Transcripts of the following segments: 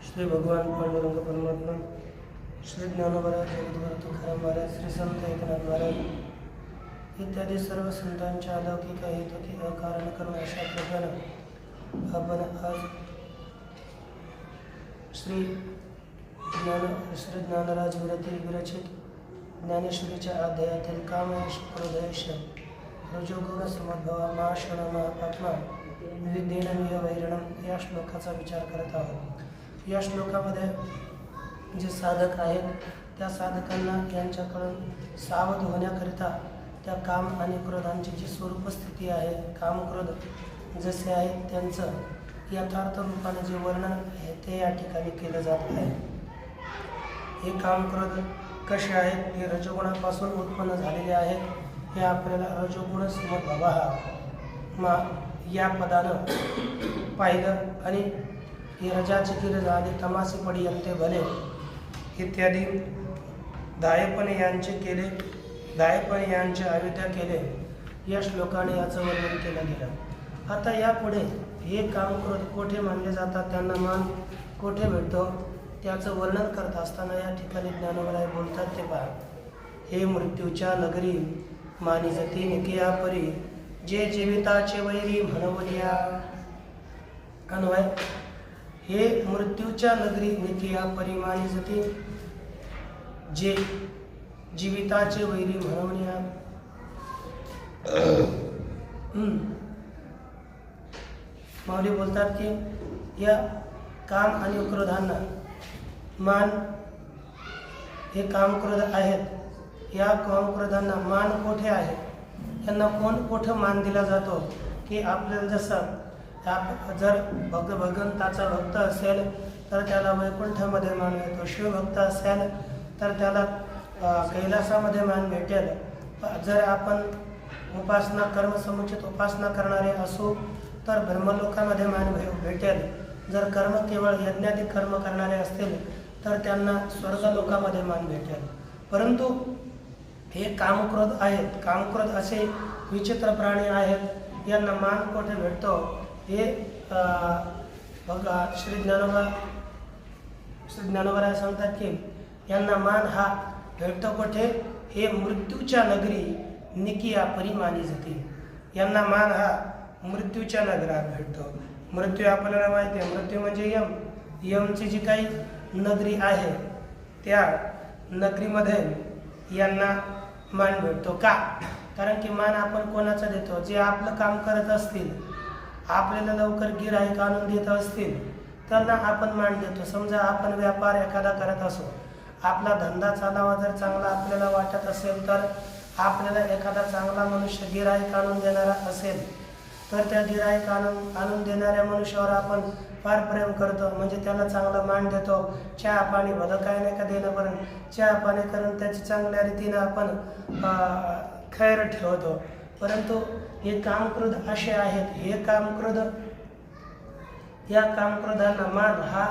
श्री भगवान पांडुरंग परमात्मा, श्री ज्ञानोबा जगद्गुरु तुकाराम महाराज, श्री संत एकनाथ महाराज इत्यादी सर्व संतांच्या अलौकिक हेतुकी अकारण करून अशा प्रकारे आपण आज श्री ज्ञानराज विरती विरचित ज्ञानेश्वरीच्या अध्यायातील कामयश क्रोधयश रजोगुण समद्भवा महाशण महापात्मा विद्येन वैरणम या श्लोकाचा विचार करत आहोत. या श्लोकामध्ये जे साधक आहेत त्या साधकांना यांच्याकडून सावध होण्याकरिता त्या काम आणि क्रोधांची जी स्वरूपस्थिती आहे, काम क्रोध जसे आहेत त्यांचं यथार्थ रूपाने जे वर्णन आहे ते या ठिकाणी केलं जात आहे. हे काम क्रोध कसे आहेत, हे रजोगुणापासून उत्पन्न झालेले आहेत. हे आपल्याला रजोगुण समद्भवा या पदानं पाहिलं आणि हे रजाचे किर झाले तमासे पडी अंते भले इत्यादी दायपणे यांचे केले, दायपणे यांचे अयोध्या केले या श्लोकाने याचं वर्णन केलं गेलं. आता यापुढे हे कामक्रोध कोठे मानले जातात, त्यांना मान कोठे भेटतो त्याचं वर्णन करत असताना या ठिकाणी ज्ञानोबा बोलतात ते पहा. हे मृत्यूच्या नगरी मानी जती निकिया परी जे जीविताचे वैरी म्हणवलिया. अन्वय, हे मृत्यूच्या नगरी निकिया परी मानी जती जे जीविताचे वैरी म्हणवलिया. माऊली बोलतात की या काम आणि क्रोधांना मान, हे काम क्रोध आहेत, या काम क्रोधांना मान कोठे आहे, यांना कोठं मान दिला जातो की आपल्याला जसं जर भगवंताचा भक्त असेल तर त्याला वैकुंठामध्ये मान मिळतो, शिवभक्त असेल तर त्याला कैलासामध्ये मान भेटेल. जर आपण उपासना कर्मसमुचित उपासना करणारे असू तर ब्रह्मलोकामध्ये मान भेटेल. जर कर्म केवळ यज्ञाधिक कर्म करणारे असतील तर त्यांना स्वर्गलोकामध्ये मान भेटेल. परंतु हे कामक्रोध आहेत, कामक्रोध असे विचित्र प्राणी आहेत, यांना मान कोठे भेटतो हे बघा. श्री ज्ञानोबा सांगतात की यांना मान हा भेटतो कोठे, हे मृत्यूच्या नगरी निकिया परी मानी जाते. यांना मान हा मृत्यूच्या नगरात भेटतो. मृत्यू आपल्याला माहिती आहे, मृत्यू म्हणजे यम. यमची जी काही नगरी आहे त्या नगरीमध्ये यांना मान भेटतो. का? कारण की मान आपण कोणाचा देतो, जे आपलं काम करत असतील, आपल्याला लवकर गिऱ्हाईक आणून देत असतील त्यांना आपण मान देतो. समजा आपण व्यापार एखादा करत असो, आपला धंदा चालावा जर चांगला आपल्याला वाटत असेल तर आपल्याला एखादा चांगला मनुष्य गिऱ्हाईक आणून देणारा असेल तर त्या गिऱ्हाईक आणून देणाऱ्या मनुष्यावर आपण फार प्रेम करतो, म्हणजे त्याला चांगला मान देतो. चहा पाणी भलं काय नाही का देणं, पण चहा पाणी करून त्याची चांगल्या रीतीनं आपण खैर ठेवतो. परंतु हे कामक्रोध असे आहेत, या कामक्रोधांना मान हा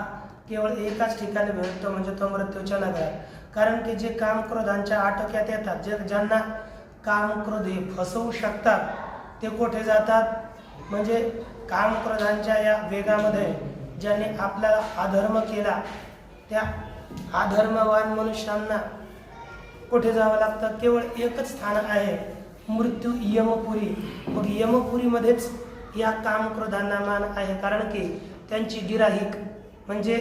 केवळ एकाच ठिकाणी भेटतो, म्हणजे तो मृत्यूच्या नगरात. कारण की जे कामक्रोधांच्या आटोक्यात येतात, ज्यांना कामक्रोध हे फसवू शकतात, ते कुठे जातात, म्हणजे कामक्रोधांच्या या वेगामध्ये ज्याने आपल्याला अधर्म केला, त्या अधर्मवान मनुष्यांना कुठे जावं लागतं? केवळ एकच स्थान आहे, मृत्यू, यमपुरी. मग यमपुरीमध्येच या कामक्रोधांना मान आहे. कारण की त्यांची गिराहिक म्हणजे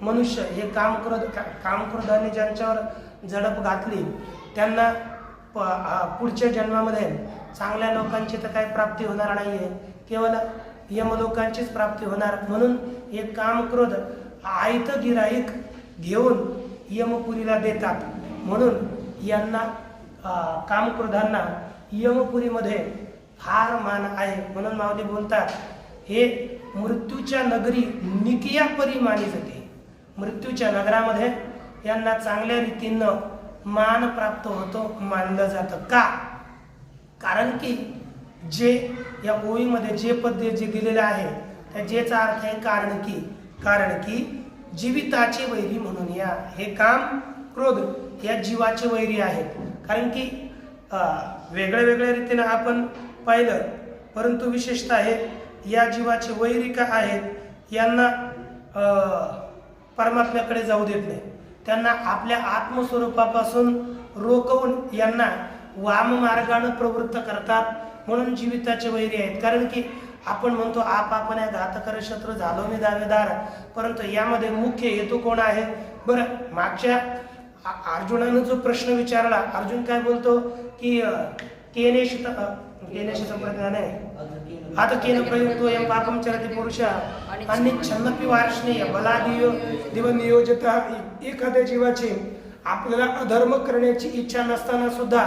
मनुष्य हे कामक्रोधाने ज्यांच्यावर झडप घातली, त्यांना पुढच्या जन्मामध्ये चांगल्या लोकांची तर काही प्राप्ती होणार नाही आहे, केवळ यमलोकांचीच प्राप्ती होणार. म्हणून हे कामक्रोध आयत गिराहिक घेऊन यमपुरीला देतात. म्हणून यांना कामक्रोधांना यमपुरीमध्ये फार मान आहे. म्हणून माऊली बोलतात, हे मृत्यूच्या नगरी निकिया परी मानी जाते. मृत्यूच्या नगरामध्ये यांना चांगल्या रीतीनं मान प्राप्त होतो, मानलं जातं. का? कारण की जे या ओळीमध्ये जे पद जे दिलेलं आहे त्या जेचा अर्थ आहे कारण की जीविताचे वैरी म्हणून हे काम क्रोध या जीवाचे वैरी आहेत. कारण की वेगळ्या रीतीनं आपण पाहिलं, परंतु विशेषतः हे या जीवाचे वैरी का आहेत, यांना परमात्म्याकडे जाऊ देत नाही. त्यांना आपल्या आत्मस्वरूपापासून रोखवून यांना वाम मार्गाने प्रवृत्त करतात. म्हणून जीविताचे वैरी आहेत. कारण की आपण म्हणतो आपण घातकर शत्रू झालो मी दावेदार, परंतु यामध्ये मुख्य हेतू कोण आहे? बरं, मागच्या अर्जुनानं जो प्रश्न विचारला, अर्जुन काय बोलतो की आता केन प्रयुक्तो यम पापम चरति पुरुष अन्यच्छन्नपि वार्ष्णेय बलादियो दिव नियोजित. एखाद्या जीवाची आपल्याला अधर्म करण्याची इच्छा नसताना सुद्धा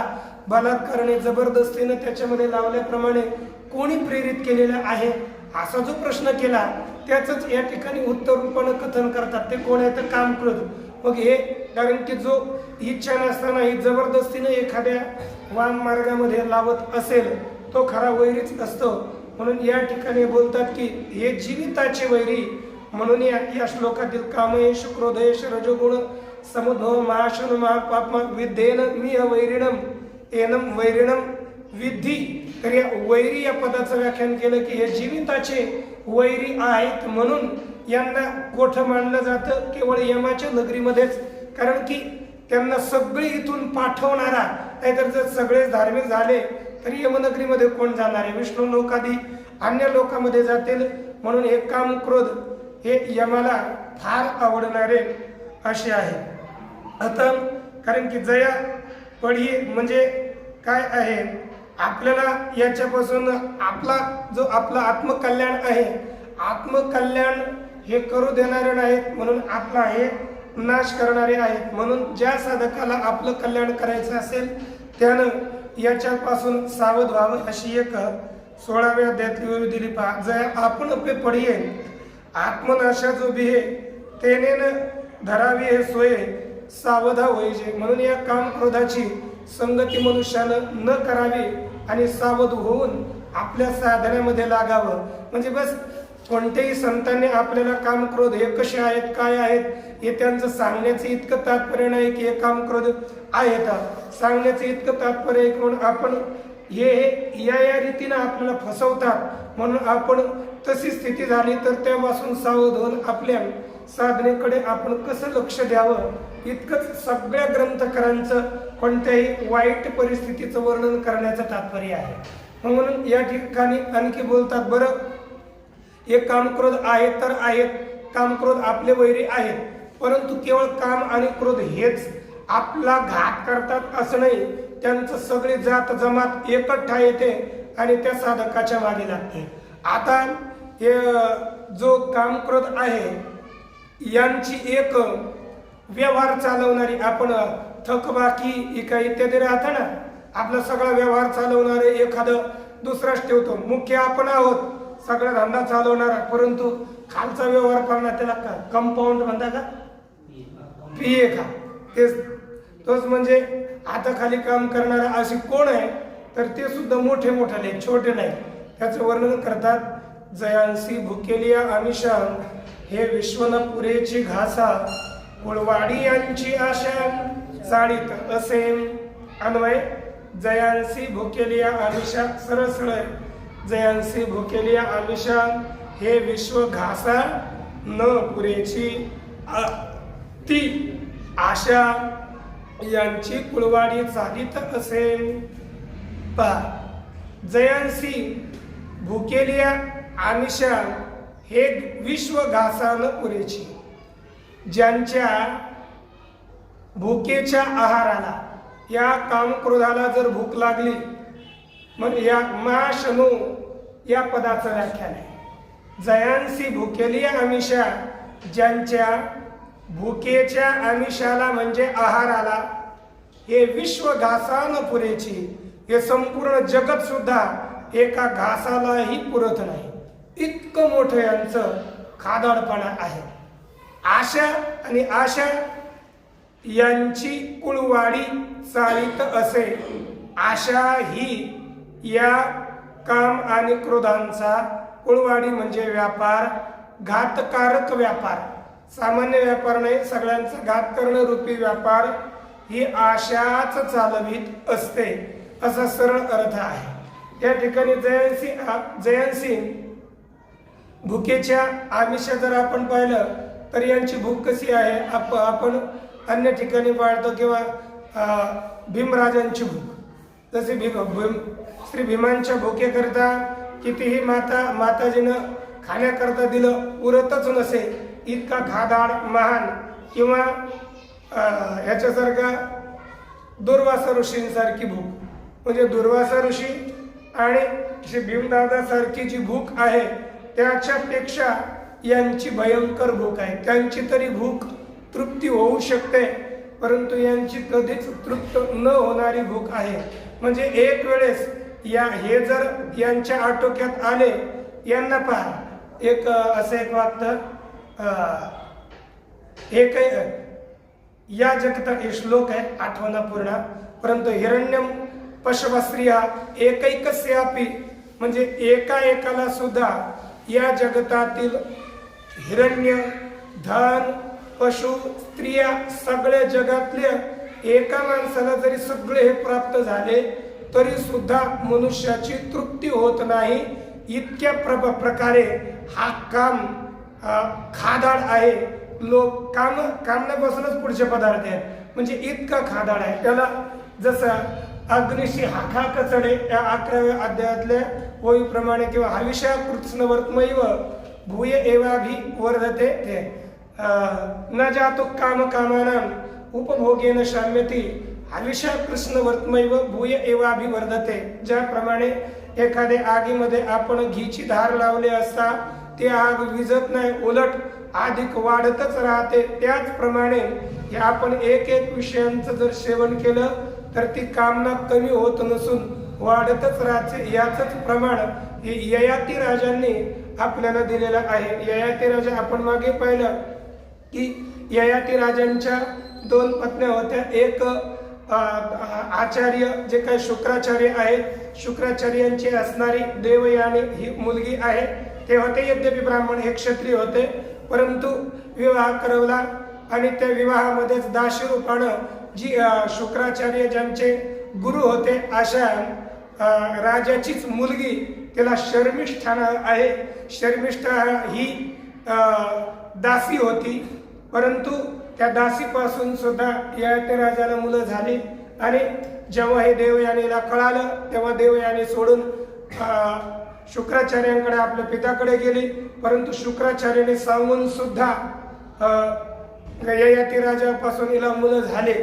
बलात् करणे, जबरदस्तीने त्याच्यामध्ये लावल्याप्रमाणे कोणी प्रेरित केलेलं आहे, असा जो प्रश्न केला त्याचंच या ठिकाणी उत्तर रूपानं कथन करतात. ते कोण आहे? तर कामक्रोध. मग हे कारण की जो इच्छा नसतानाही जबरदस्तीने एखाद्या वाम मार्गामध्ये लावत असेल तो खरा वैरीच असतो. म्हणून या ठिकाणी बोलतात की हे जीविताचे वैरी. म्हणून या श्लोकातील कामयेश क्रोधयेश रजोगुण समुद्भव महाशन महापापमा विद्येन मी वैरिणम एनम वैरिणम विद्धी. तर या वैरी या पदाचं व्याख्यान केलं की हे जीविताचे वैरी आहेत. म्हणून यांना कोठं मानलं जातं? केवळ यमाच्या नगरीमध्येच. कारण की त्यांना सगळे इथून पाठवणारा, नाहीतर जर सगळे धार्मिक झाले तर यमनगरीमध्ये कोण जाणार आहे? विष्णू लोकादी अन्य लोकांमध्ये जातील. म्हणून हे काम क्रोध हे यमाला फार आवडणारे असे आहे. आता कारण की जया पडी म्हणजे काय आहे, आपल्याला याच्यापासून आपला आत्मकल्याण आहे, आत्मकल्याण हे करू देणारे नाहीत, म्हणून आपला हे नाश करणारे आहेत. म्हणून ज्या साधकाला आपलं कल्याण करायचं असेल त्यानं याच्यापासून सावध व्हावं. अशी एक 16व्या अध्यायातली ओवी दिली पहा. जया आपण पे पडिये आत्मनाशा जो बिहे तेने धरावी हे सोये सावधा होईजे. म्हणून या काम क्रोधाची संगती मनुष्यानं न करावी आणि सावध होऊन आपल्या साधनेमध्ये लागावं. म्हणजे बस कोणत्याही संतांनी आपल्याला काम क्रोध हे कसे आहेत, काय आहेत हे त्यांचं सांगण्याचं इतकं तात्पर्य नाही की हे काम क्रोध आहेत, सांगण्याचं इतकं तात्पर्य आहे म्हणून आपण हे या रीतीनं आपल्याला फसवतात. म्हणून आपण तशी स्थिती झाली तर त्यापासून सावध होऊन आपल्या साधनेकडे आपण कसं लक्ष द्यावं इतकंच सगळ्या ग्रंथकारांचं कोणत्याही वाईट परिस्थितीचं वर्णन करण्याचं तात्पर्य आहे. म्हणून या ठिकाणी आणखी बोलतात, बरं हे कामक्रोध आहेत तर आहेत, कामक्रोध आपले वैरी आहेत, परंतु केवळ काम आणि क्रोध हेच आपला घात करतात असं नाही. त्यांचं सगळे जात जमात एकठा येते आणि त्या साधकाच्या मागे लागते. आता जो कामक्रोध आहे यांची एक व्यवहार चालवणारी, आपण थकबाकी इका इत्यादी राहतं ना, आपला सगळा व्यवहार चालवणारे एखादं दुसराच ठेवतो. मुख्य आपण आहोत, सगळा धंदा चालवणारा, परंतु खालचा व्यवहार करणार त्याला का कंपाऊंड म्हणता का, पीए का, तोच म्हणजे हाताखाली काम करणारा अशी कोण आहे, तर ते सुद्धा मोठे मोठाले, छोटे नाही. त्याचं वर्णन करतात. जयांसी भुकेलिया आमिषा हे विश्वन पुरेची घासा, कुळवाडी यांची आशा चाळीत असे. अन्वय जयांसी भुकेलिया आमिषा, सरळ सरळ, जयांसी भुकेलिया आमिषा हे विश्व घासा न पुरेची ती आशा यांची कुळवाडी चालित असेल. पहा, जयांसी भुकेलिया आमिषा हे विश्व घासा न पुरेची, ज्यांच्या भुकेच्या आहाराला, या कामक्रोधाला जर भूक लागली, मग या माशनो या पदाचं व्याख्यान आहे. जयांसी भुकेलिया आमिषा, ज्यांच्या भुकेच्या आमिषाला म्हणजे आहाराला हे विश्व घासा न पुरेची, हे संपूर्ण जगत सुद्धा एका घासालाही पुरत नाही, इतकं मोठं यांचं खादाडपणा आहे. आशा आणि आशा यांची कुळवाडी चालित असे. आशा ही या काम आणि क्रोधांचा, कुळवाडी म्हणजे व्यापार, घातकारक व्यापार, सामान्य व्यापार नाही, सगळ्यांचा घात करणं रूपी व्यापार, ही आशाच चालवीत असते, असा सरळ अर्थ आहे. या ठिकाणी जयांसी भुकेच्या आमिषा जर आपण पाहिलं तर यांची भूक कशी आहे, आपण अन्य ठिकाणी पाळतो, किंवा भीमराजांची भूक, जसे श्री भीमांच्या भुकेकरता कितीही माताजीनं खाण्याकरता दिलं पुरतच नसे, इतका खादाड महान, किंवा ह्याच्यासारखा दुर्वासा ऋषींसारखी भूक, म्हणजे दुर्वासा ऋषी आणि श्री भीमदादा सारखी जी भूक आहे त्याच्यापेक्षा यांची भयंकर भूक आहे. त्यांची तरी भूक तृप्ती होऊ शकते, परंतु यांची कधीच तृप्त न होणारी भूक आहे. म्हणजे एक वेळेस हे जर यांच्या आटोक्यात आले, यांना पहा, एक असं एक वाक्य, एक या जगतात हे श्लोक आहे, आठवणा पूर्ण, परंतु हिरण्यम पशवस्त्रिया एकैकस्यापि, म्हणजे एका एकाला सुद्धा या जगतातील हिरण्य, धन, पशु, स्त्रिया, सगळ्या जगातल्या एका माणसाला जरी सगळे हे प्राप्त झाले तरी सुद्धा मनुष्याची तृप्ती होत नाही. इतक्या प्रकारे हा काम खादाड आहे. लोक कामण्यापासूनच पुढचे पदार्थ आहेत, म्हणजे इतका खादाड आहे. त्याला जसं अग्निशी हाका चढे या 11व्या अध्यायातल्या ओळीप्रमाणे, किंवा हविषा कृत्स्नवर्तमैव भूय एवाभि वर्धते ते न जातो काम कामानां उपभोगेन शाम्यती हविषा कृष्णवर्तमैव भूय एवाभि वर्धते. ज्याप्रमाणे एखाद्या आगीमध्ये आपण घीची धार लावली असता ती आग विझत नाही, उलट अधिक वाढतच राहते, त्याचप्रमाणे आपण एक एक विषयांचं जर सेवन केलं तर ती कामना कमी होत नसून वाढतच राहते. याचंच प्रमाण हे ययाती राजांनी आपल्याला दिलेलं आहे. ययाती राजा आपण मागे पाहिलं की ययाती राजांच्या 2 पत्न्या होत्या. एक आचार्य जे काही शुक्राचार्य आहेत, शुक्राचार्यांची असणारी देवयानी ही मुलगी आहे. ते होते यद्यपि ब्राह्मण, हे क्षत्रिय होते, परंतु विवाह करवला आणि त्या विवाहामध्येच दासी रूपानं जी शुक्राचार्य ज्यांचे गुरु होते अशा राजाचीच मुलगी, त्याला शर्मिष्ठा आहे. शर्मिष्ठा ही दासी होती, परंतु त्या दासीपासून सुद्धा ययाती राजाला मुलं झाली. आणि जेव्हा हे देवयानीला कळालं तेव्हा देवयानी सोडून शुक्राचार्यांकडे आपल्या पिताकडे गेली, परंतु शुक्राचार्याने सांगून सुद्धा ययाती राजापासून हिला मुलं झाले.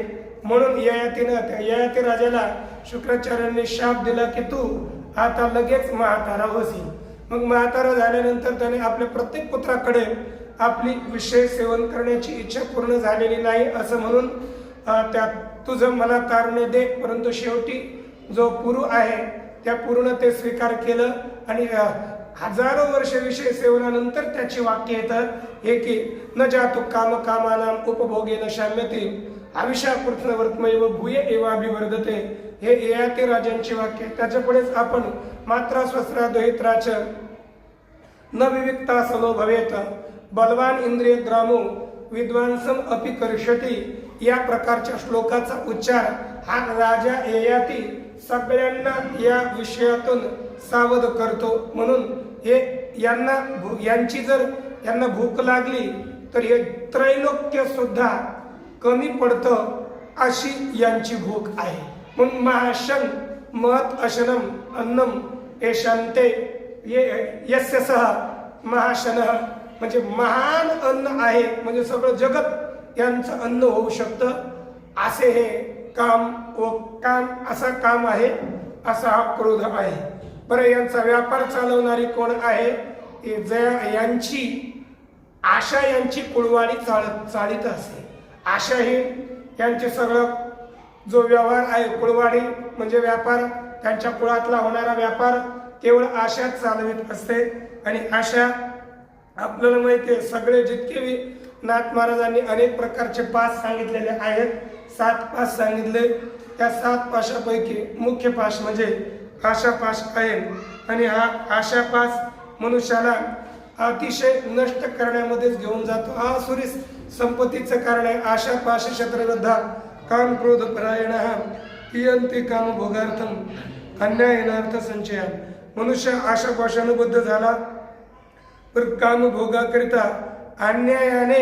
म्हणून ययाती राजाला शुक्राचार्यांनी शाप दिला की तू आता लगेच म्हातारा होशील. मग म्हातारा झाल्यानंतर त्याने आपल्या प्रत्येक पुत्राकडे आपली विषय सेवन करण्याची इच्छा पूर्ण झालेली नाही असं म्हणून त्यात तुझं मला तारुण्य दे, परंतु शेवटी जो पुरू आहे त्या पूर्ण ते स्वीकार केलं आणि हजारो वर्ष विषय सेवनानंतर त्याची वाक्य येतात हे की न जातु काम कामानाम उपभोगे न शाम्यते आविषा कृष्णवर्तमैव भूय एवाभिवर्धते हे ययाती राजांची वाक्य. त्याच्या पुढेच आपण मात्रा स्वस्रा दोहित्राच न विविक्ता सलो भवेत बलवान इंद्रिय ग्रामो विद्वांसम अपि करिष्यति या प्रकारच्या श्लोकाचा उच्चार हा राजा ययाती सगळ्यांना या विषयातून सावध करतो. म्हणून हे यांची जर यांना भूक लागली तर हे त्रैलोक्य सुद्धा कमी पडतं अशी यांची भूक आहे. म्हणून महाशन महत अशनम अन्नम एशांते यस्य सह महाशन म्हणजे महान अन्न आहे, म्हणजे सगळं जगत यांचं अन्न होऊ शकतं असे हे काम व काम असा काम आहे, असा हा क्रोध आहे. बरं, यांचा व्यापार चालवणारी कोण आहे? यांची आशा यांची कुळवाडी चालित असते. आशा ही यांचे सगळं जो व्यवहार आहे, कुळवाडी म्हणजे व्यापार, त्यांच्या कुळातला होणारा व्यापार केवळ आशा चालवित असते. आणि आशा आपल्याला माहिती आहे, सगळे जितके नाथ महाराजांनी अनेक प्रकारचे पास सांगितलेले आहेत, 7 पास सांगितले. त्या 7 पाशापैकी मुख्य पाश म्हणजे आशा पाश आहे. आणि हा आशा पास मनुष्याला अतिशय नष्ट करण्यामध्येच घेऊन जातो. हा सुरी संपत्तीचं कारण आहे. आशा पाश शत्रविद्धा काम क्रोध परायण पियंती काम भोगार्थम अन्यायनार्थ संचय. मनुष्य आशा पाशानं बद्ध झाला तर काम भोगाकरिता अन्यायाने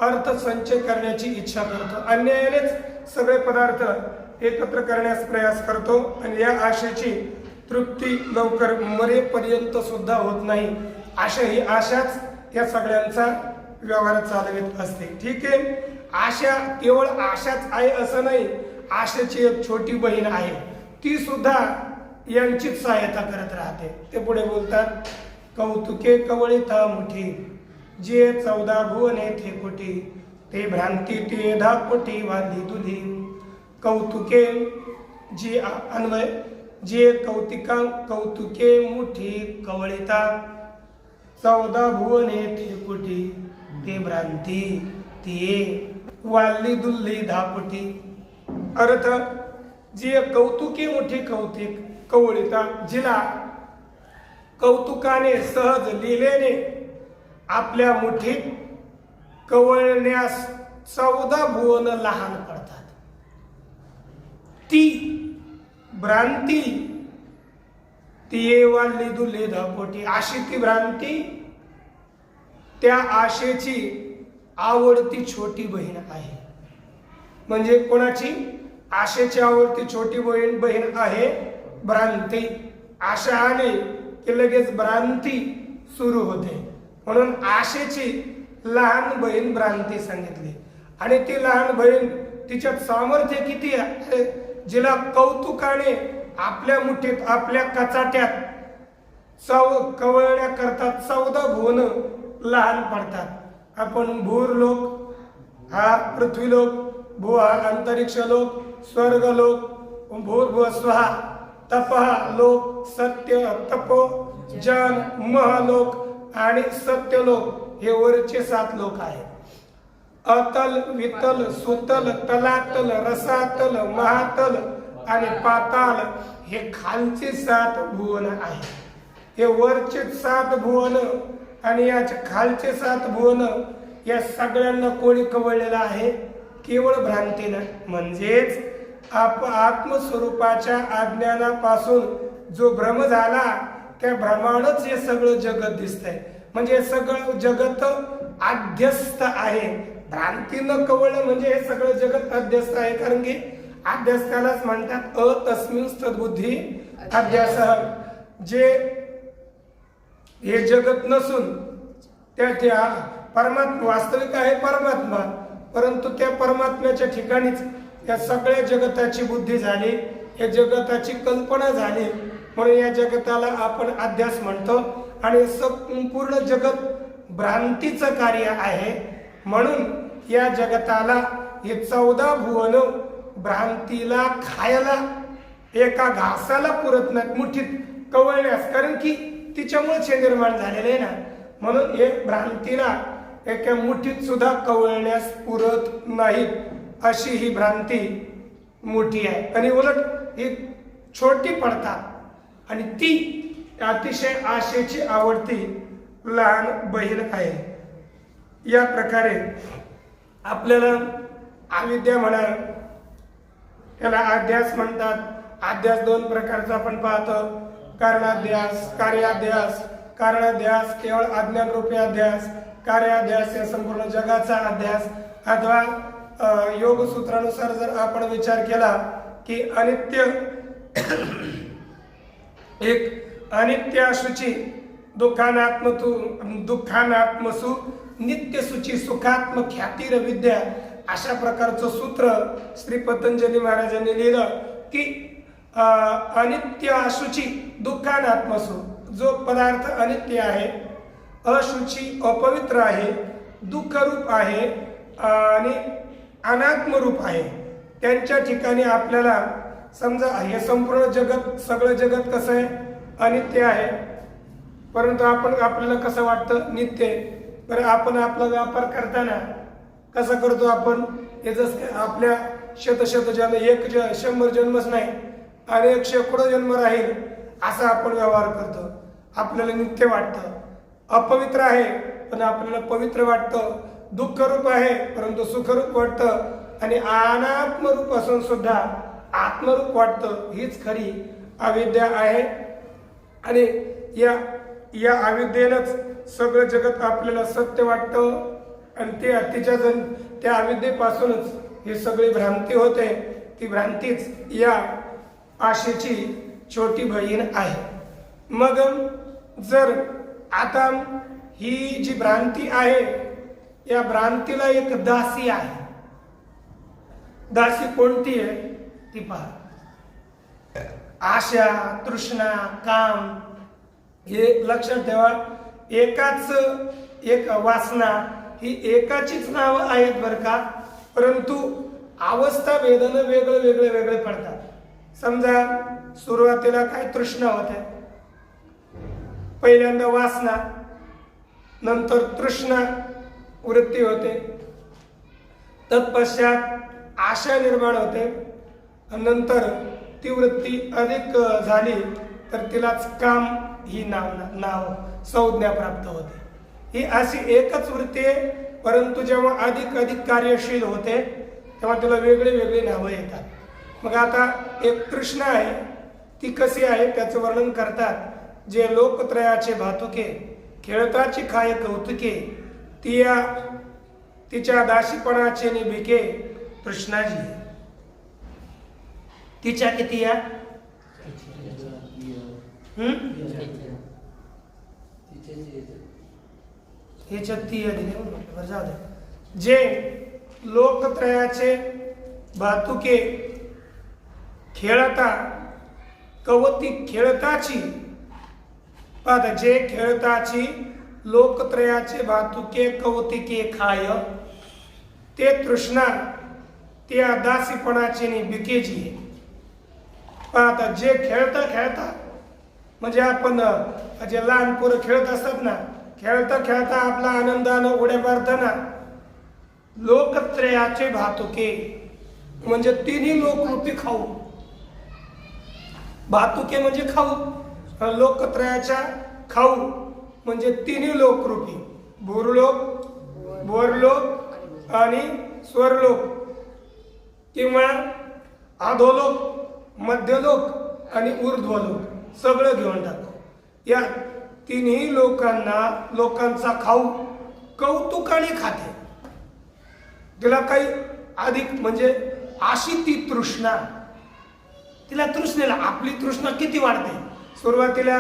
अर्थ संचय करण्याची इच्छा करतो. अन्यायानेच सगळे पदार्थ एकत्र करण्यास प्रयास करतो आणि या आशेची तृप्ती लवकर मरेपर्यंत सुद्धा होत नाही. आशा ही आशाच या सगळ्यांचा व्यवहार चालवित असते. ठीक आहे, आशा केवळ आशाच आहे असं नाही, आशेची एक छोटी बहीण आहे, ती सुद्धा यांचीच सहायता करत राहते. ते पुढे बोलतात, कौतुके कवळिता मुठी जे 14 भुवने थे कोटी ते भ्रांती ते धाकोटी वाली दुधी. कौतुके जी अन्वय जे कौतुके मुठी कवळिता 14 भुवने थे कोटी ते भ्रांती ते वाली दुल्ली धाकोटी. अर्थ, जी कौतुके मुठी कवळिता, जिला कौतुकाने सहज लीलेने आपल्या मुठीत कवळण्यास 14 भुवन लहान पडतात, ती भ्रांती ती वाली दुल्ली धापोटी. अशी ती भ्रांती त्या आशेची आवडती छोटी बहीण आहे. म्हणजे कोणाची? आशेची आवडती छोटी बहीण आहे भ्रांती. आशा आली की लगेच भ्रांती सुरू होते. म्हणून आशेची लहान बहीण भ्रांती सांगितली. आणि ती लहान बहीण तिच्यात सामर्थ्य किती आहे, जिला कौतुकाने आपल्या मुठीत आपल्या कचाट्यात कवळण्या करतात 14 भुवन लहान पडतात. आपण भूर लोक हा पृथ्वी लोक, भू हा अंतरिक्ष लोक, स्वर्ग लोक, भूर्भुव स्वहा तपहा लोक, सत्य तपो जन मह लोक आणि सत्य लोक हे वरचे 7 लोक आहेत. अतल वितल सुतल तलातल रसातल महातल आणि पाताल हे खालचे 7 भुवन आहे. हे वरचे 7 भुवन आणि याचे खालचे 7 भुवन या सगळ्यांना कोणी कवळलेलं आहे? केवळ भ्रांतीनं. म्हणजेच आत्मस्वरूपाच्या अज्ञानापासून जो भ्रम झाला त्या भ्रमानच हे सगळं जगत दिसतंय. म्हणजे सगळं जगत अध्यस्त आहे. भ्रांतीनं कवळलं म्हणजे हे सगळं जगत अध्यस्त आहे. कारण की अध्यस्थालाच म्हणतात अतस्मिन सद्बुद्धी अध्यास. जे हे जगत नसून त्या परमात्मा वास्तविक आहे परमात्मा, परंतु त्या परमात्म्याच्या ठिकाणीच या सगळ्या जगताची बुद्धी झाली, या जगताची कल्पना झाली. म्हणून या जगताला आपण अध्यास म्हणतो. आणि संपूर्ण जगत भ्रांतीचं कार्य आहे. म्हणून या जगताला हे 14 भुवन भ्रांतीला खायला एका घासाला पुरत नाही मुठीत कवळण्यास, कारण की तिच्यामुळे हे निर्माण झालेले आहे ना. म्हणून एक भ्रांतीला एका मुठीत सुद्धा कवळण्यास पुरत नाहीत अशी ही भ्रांती मोठी आहे. आणि उलट ही छोटी पडतात आणि ती अतिशय आशेची आवडती लहान बहीण आहे. या प्रकारे आपल्याला अविद्या म्हणा, याला अध्यास म्हणतात. अध्यास दोन प्रकारचा आपण पाहतो, कारणाध्यास, कार्याध्यास. कारणाध्यास केवळ अज्ञान रूपी अध्यास, कार्याध्यास या संपूर्ण जगाचा अध्यास. अथवा योग सूत्रानुसार जर आपण विचार केला की अनित्य एक अनित्य अशुची दुःखानात्मसु नित्य सुची सुखात्म ख्यातीर विद्या, अशा प्रकारचं सूत्र श्री पतंजली महाराजांनी लिहिलं की अनित्य अशुची दुःखानात्मसु, जो पदार्थ अनित्य आहे, अशुची अपवित्र आहे, दुःखरूप आहे आणि अनात्मरूप आहे, त्यांच्या ठिकाणी आपल्याला समजा हे संपूर्ण जगत, सगळं जगत कसं आहे, अनित्य आहे, परंतु आपल्याला कसं वाटतं, नित्य आहे. बरं, आपण आपला व्यापार करताना कसा करतो आपण, हे जसं आपल्या शत जन्म, 100 जन्मच नाही आणि 100 जन्म राहील असा आपण व्यवहार करतो. आपल्याला नित्य वाटतं. अपवित्र आहे पण आपल्याला पवित्र वाटतं. दुःखरूप आहे परंतु सुखरूप वाटतं. आणि अनात्मरूप असून सुद्धा आत्मरूप वाटतं. हीच खरी अविद्या आहे. आणि या अविद्येनंच सगळं जगत आपल्याला सत्य वाटतं आणि त्या अविद्येपासूनच ही सगळी भ्रांती होते. ती भ्रांतीच या आशेची छोटी बहीण आहे. मग जर आता ही जी भ्रांती आहे, या भ्रांतीला एक दासी आहे. दासी कोणती आहे ती पहा. आशा, तृष्णा, काम हे लक्षात ठेवा. एक वासना ही एकाचीच नावं आहेत बरं का, परंतु अवस्था वेदना वेगळे पडतात. समजा सुरुवातीला काय तृष्णा होते, पहिल्यांदा वासना, नंतर तृष्णा वृत्ती होते, तत्पश्चात आशा निर्माण होते, नंतर ती वृत्ती अधिक झाली तर तिलाच काम ही नाव संज्ञा प्राप्त होते. ही अशी एकच वृत्ती आहे, परंतु जेव्हा अधिक कार्यशील होते तेव्हा तिला वेगळी नावं येतात. मग आता एक तृष्णा आहे, ती कशी आहे त्याचं वर्णन करतात. जे लोकत्रयाचे भातुके, खेळताची खाय कौतुके, तिच्या दासीपणाचे निभिके तृष्णाजी. तिच्या किती या जे लोकत्रयाचे भातुके खेळता कवती खेळताची, आता जे खेळताची लोकत्रयाचे भातुके कौतिके खाय, ते तृष्णा त्या दासीपणाची बिकेजी. आता जे खेळता म्हणजे आपण जे लहान पोरं खेळत असतात ना, खेळता आपला आनंदानं उड्या मारताना लोकत्रयाचे भातुके म्हणजे तिन्ही लोकरूपी खाऊ. भातुके म्हणजे खाऊ, लोकत्रयाच्या खाऊ म्हणजे तिन्ही लोकरूपी, भूरलोक, बोरलोक आणि स्वर्लोक, किंवा अधोलोक, मध्यलोक आणि ऊर्ध्वलोक सगळं घेऊन टाकतो. या तिन्ही लोकांचा खाऊ कौतुकाने खाते. तिला काही अधिक म्हणजे अशी ती तृष्णा, तिला तृष्णेला आपली तृष्णा किती वाढते. सुरुवातीला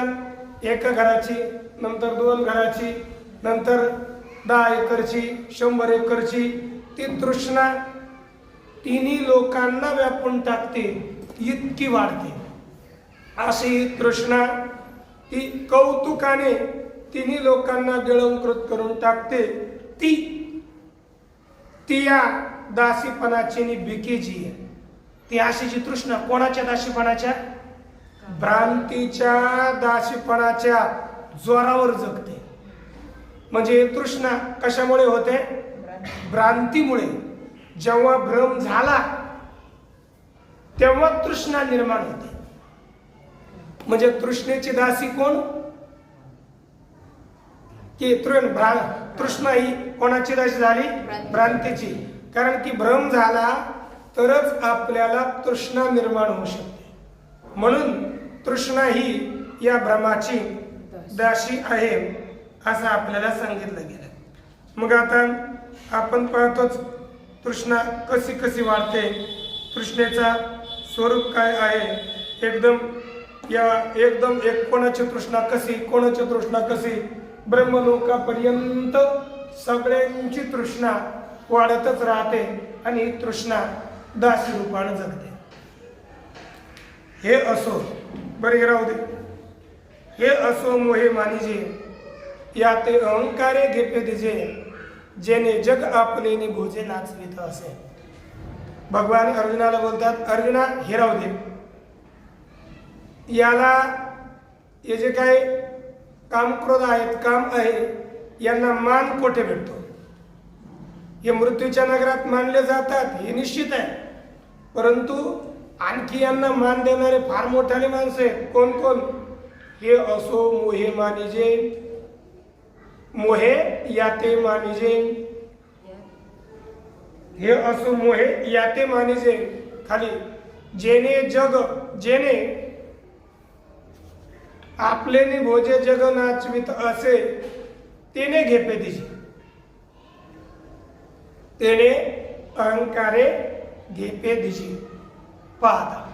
1 घराची, नंतर 2 घराची, नंतर 10 एकरची, 100 एकरची, ती तृष्णा तिन्ही लोकांना व्यापून टाकते, इतकी वाढते. अशी तृष्णा ती कौतुकाने तिन्ही लोकांना गिळंकृत करून टाकते. ती या दासीपणाची बिकेजी आहे. ती अशीची तृष्णा कोणाच्या दाशीपणाच्या? भ्रांतीच्या दाशीपणाच्या जोरावर जगते. म्हणजे तृष्णा कशामुळे होते? भ्रांतीमुळे. जेव्हा भ्रम झाला तेव्हा तृष्णा निर्माण होते. म्हणजे तृष्णेची दासी कोण? की तृष्णा ही कोणाची दासी झाली? भ्रांतीची. कारण की भ्रम झाला तरच आपल्याला तृष्णा निर्माण होऊ शकते. म्हणून तृष्णा ही या भ्रमाची दासी आहे असं आपल्याला सांगितलं गेलं. मग आता आपण पाहतोच तृष्णा कशी कशी वाढते, तृष्णेचा स्वरूप काय आहे. एकदम एक कोणाची तृष्णा कशी, कोणाची तृष्णा कशी, ब्रह्मलोकापर्यंत सगळ्यांची तृष्णा वाढतच राहते आणि ही तृष्णा दासी रूपाने जगते. हे असो, बरे हे राहू दे. हे असो मोहे मानिजे, या ते अहंकारे घेपे दिजे, जेने जग आपले भोजे नाचवित असे. भगवान अर्जुनाला बोलतात, अर्जुना हे राहू दे. याला हे जे काही काम क्रोध आहेत, काम आहे, यांना मान कोठे भेटतो? हे मृत्यूच्या नगरात मानले जातात हे निश्चित आहे. परंतु आणखी यांना मान देणारे फार मोठाले माणसं आहेत. कोण कोण? हे असो मोहे मानिजे, मोहे याते मानिजे. हे असो मोहे याते मानिजे. खाली जेने आपले भोजे जग नाचवित असे, तेने घेपे दिजे. तेने अहंकारे घेपे दिजे. पाहता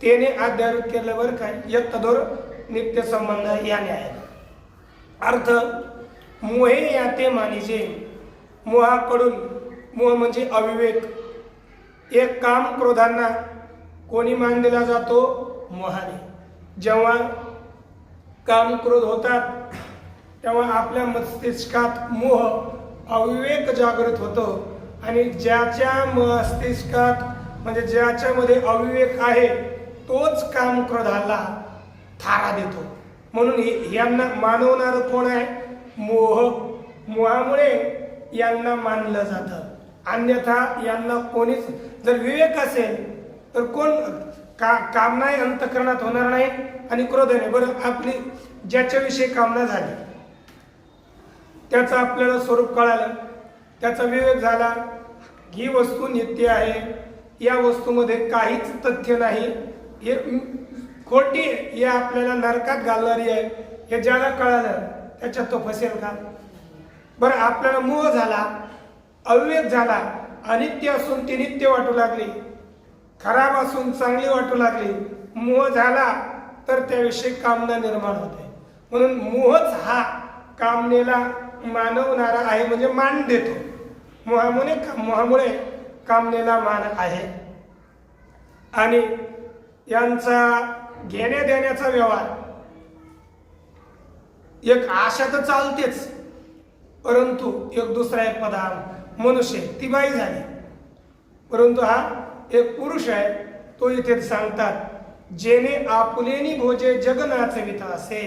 तेने अध्यारोप केल्यावर काय? एक तदोर नित्य संबंध याने आहे. अर्थ मोहे याते मानिजे. मोहाकडून, मोह म्हणजे अविवेक. एक काम क्रोधांना कोणी मान दिला जातो? मोहाने. जेव्हा काम क्रोध होतात तेव्हा आपल्या मस्तिष्कात मोह, अविवेक जागृत होतो आणि ज्याच्या मस्तिष्कात म्हणजे ज्याच्यामध्ये अविवेक आहे तोच काम क्रोधाला थारा देतो. म्हणून यांना मानवणार कोण आहे? मोह. मोहामुळे यांना मानलं जातं. अन्यथा यांना कोणीच, जर विवेक असेल तर कोण कामना अंतःकरणात होणार नाही आणि क्रोध नाही. बरं, आपली ज्याच्याविषयी कामना झाली त्याचं आपल्याला स्वरूप कळालं, त्याचा विवेक झाला, ही वस्तू नित्य आहे, या वस्तूमध्ये काहीच तथ्य नाही, हे खोटी आहे, हे आपल्याला नरकात घालणारी आहे, हे ज्याला कळालं त्याच्यात तो फसेल का? बरं, आपल्याला मोह झाला, अविवेक झाला, अनित्य असून ती नित्य वाटू लागली, खराब असून चांगली वाटू लागली, मोह झाला तर त्याविषयी कामना निर्माण होते. म्हणून मोहच हा कामनेला मानवणारा आहे, म्हणजे मान देतो. मोहामुळे कामनेला मान आहे. आणि यांचा घेण्या देण्याचा व्यवहार, एक आशा तर चालतेच, परंतु एक दुसरा एक पदार्थ मनुष्य, ती बाई झाली, परंतु हा एक पुरुष आहे. तो इथे सांगतात, जेने आपुलेनी भोजे जग नाचवित असे.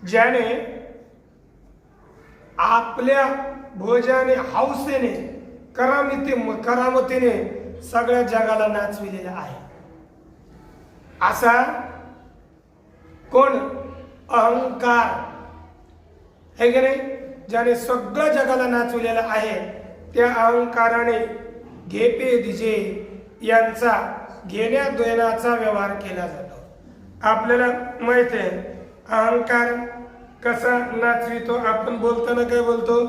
ज्याने आपल्या भोजाने, हौसेने, करामतीने सगळ्या जगाला नाचविलेला आहे. असा कोण? अहंकार आहे की नाही? ज्याने सगळं जगाला नाचविलेलं आहे, त्या अहंकाराने घेपे दिजे, यांचा घेण्या देण्याचा व्यवहार केला जातो. आपल्याला माहित आहे अहंकार कसा नाचवितो. आपण बोलताना काय बोलतो?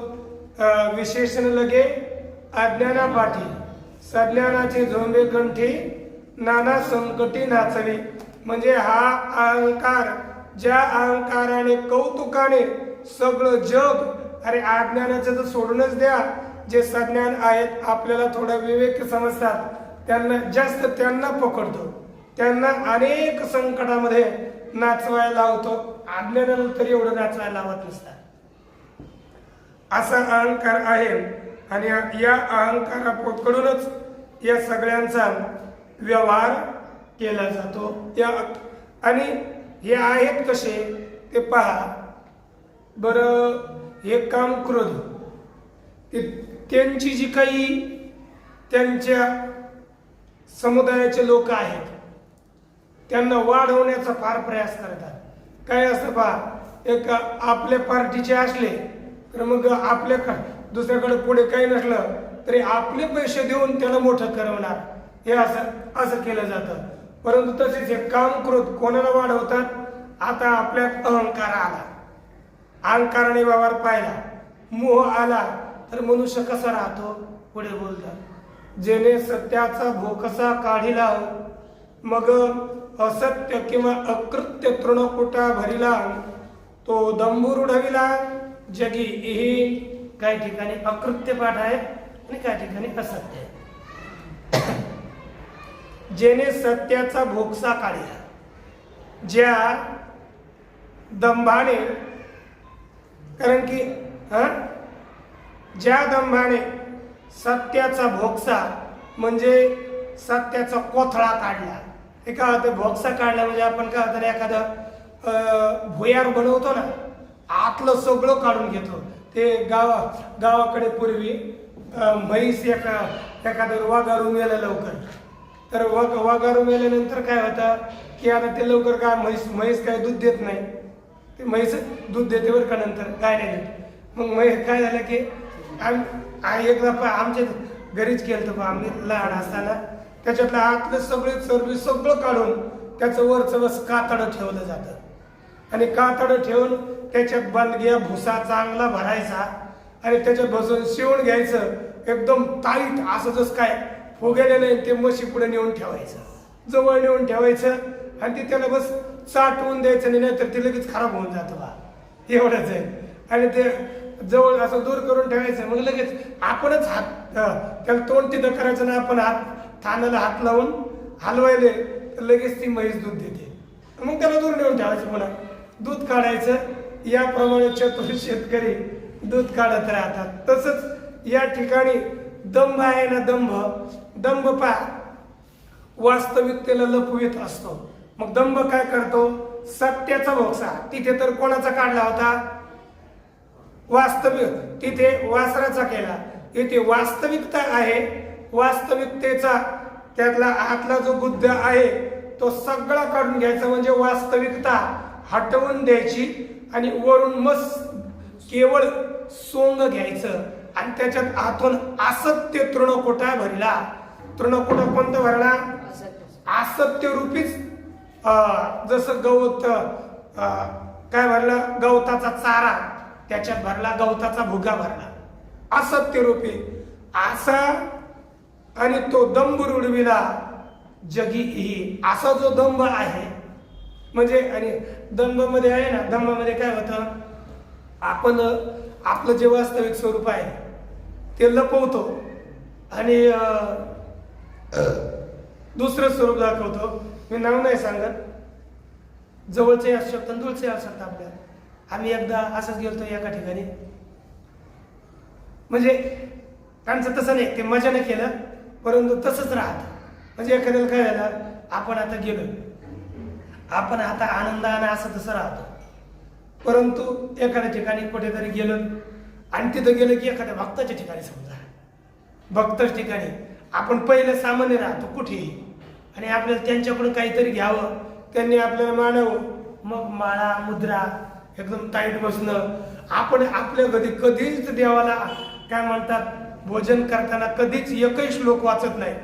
विशेषण लगे अज्ञाना पाठी, सज्ञानाचे झोंबे कंठी, नाना संकटी नाचवी. म्हणजे हा अहंकार, ज्या अहंकाराने कौतुकाने सगळं जग, अरे अज्ञानाचं तर सोडूनच द्या, जे सज्ञान आहेत, आपल्याला थोडा विवेक समजतात, त्यांना पकडतो, त्यांना अनेक संकटामध्ये नाचवायला लावतो. अज्ञानाला तरी एवढं नाचवायला लावत नसतात. असा अहंकार आहे. आणि या अहंकाराकडूनच या सगळ्यांचा व्यवहार केला जातो। या आणि हे आहेत कसे ते पहा बरं। हे काम क्रोध त्यांची जी काही त्यांच्या समुदायाचे लोक आहेत त्यांना वाढवण्याचा फार प्रयास करतात। काय असतं पहा, एक आपल्या पार्टीचे असले तर मग आपल्या दुसऱ्याकडे पुढे काही नसलं तरी आपले पैसे देऊन त्याला मोठं करवणार, हे असं केलं जातं। परंतु तसेच हे काम क्रोध कोणाला वाढवतात? आता आपल्यात अहंकार आला, अहंकाराने व्यवहार पाहिला, मोह आला तर मनुष्य कसा राहतो? पुढे बोलतात, जेणे सत्याचा भोकसा काढिला, मग असत्य किंवा अकृत्य तृणकुटा भरिला, तो दंभूर उडविला जगी। ही काही ठिकाणी अकृत्य पाठ आहे आणि काही ठिकाणी असत्य आहे। जेणे सत्याचा भोगसा काढिला, ज्या दंभाने, कारण की ज्या दंभाने सत्याचा भोगसा म्हणजे सत्याचा कोथळा काढला। हे काय होतं? भोगसा काढला म्हणजे आपण काय होतं, एखादं भुयार बनवतो ना, आतलं सगळं काढून घेतो। ते गावाकडे पूर्वी म्हैस एखादं वाघारू मेलं लवकर, तर वाघारू मेल्यानंतर काय होतं की आता ते लवकर काय म्हैस काय दूध देत नाही, ते म्हैस दूध देते बरं का, नंतर काय नाही देत। मग म्हैस काय झालं की एकदा आमच्या घरीच केलं तर आम्ही लहान असताना त्याच्यातलं आतलं सगळं काढून त्याचं वरचं बस कातडं ठेवलं जातं आणि कातडं ठेवून त्याच्यात बांधग्या भुसा चांगला भरायचा आणि त्याच्यात बसून शिवून घ्यायचं एकदम टाईट, असं जसं काय फुगेलं नाही ते म्हशी पुढे नेऊन ठेवायचं, जवळ नेऊन ठेवायचं आणि ते त्याला बस चाटवून द्यायचं नाही तर ते लगेच खराब होऊन जातं बा, एवढंच आहे। आणि ते जवळ असं दूर करून ठेवायचं, मग लगेच आपणच हात त्याला तोंड तिथं करायचं ना, आपण थानाला हात लावून हलवायले तर लगेच ती म्हैस दूध देते, मग त्याला दूर नेऊन ठेवायचं, पुन्हा दूध काढायचं। याप्रमाणे चतुर शेतकरी दूध काढत राहतात। तसंच या ठिकाणी दंभ आहे ना, दंभ पा वास्तविकतेला लपवित असतो। मग दंभ काय करतो? सत्याचा भोगसा तिथे तर कोणाचा काढला होता? वास्तविक, तिथे वासराचा केला, इथे वास्तविकता आहे, वास्तविकतेचा त्यातला आतला जो बुद्ध आहे तो सगळा काढून घ्यायचा, म्हणजे वास्तविकता हटवून द्यायची आणि वरून केवळ सोंग घ्यायचं आणि त्याच्यात आतून असत्य तृणकुटा भरला। तृणकुटा कोणता भरला? असत्य रूपीच, जसं गवत काय भरला? गवताचा चारा त्याच्यात भरला, गवताचा भुगा भरला, असत्य रूपी असा। आणि तो दंभ रुडविला जगी ही, असा जो दंभ आहे म्हणजे, आणि दंभ मध्ये आहे ना, दंभामध्ये काय होतं, आपण आपलं जे वास्तविक स्वरूप आहे ते लपवतो आणि दुसरं स्वरूप दाखवतो। मी नाव नाही सांगत, जवळचे असू शकतात, दूरचे असू शकतात आपल्याला। आम्ही एकदा असंच गेलतो एका ठिकाणी, म्हणजे त्यांचं तसं नाही, ते मजाने केलं, परंतु तसंच राहत। म्हणजे एखाद्याला काय झालं, आपण आता गेलो, आपण आता आनंदाने असं तसं राहतो, परंतु एखाद्या ठिकाणी कुठेतरी गेलो आणि तिथं गेलं की एखाद्या भक्ताच्या ठिकाणी, समजा भक्ताच्या ठिकाणी आपण पहिलं सामान्य राहतो कुठेही, आणि आपल्याला त्यांच्याकडून काहीतरी घ्यावं, त्यांनी आपल्याला मानावं, मग माळा मुद्रा एकदम टाईट बसणं। आपण आपल्या कधीच देवाला काय म्हणतात, भोजन करताना कधीच एकही श्लोक वाचत नाही,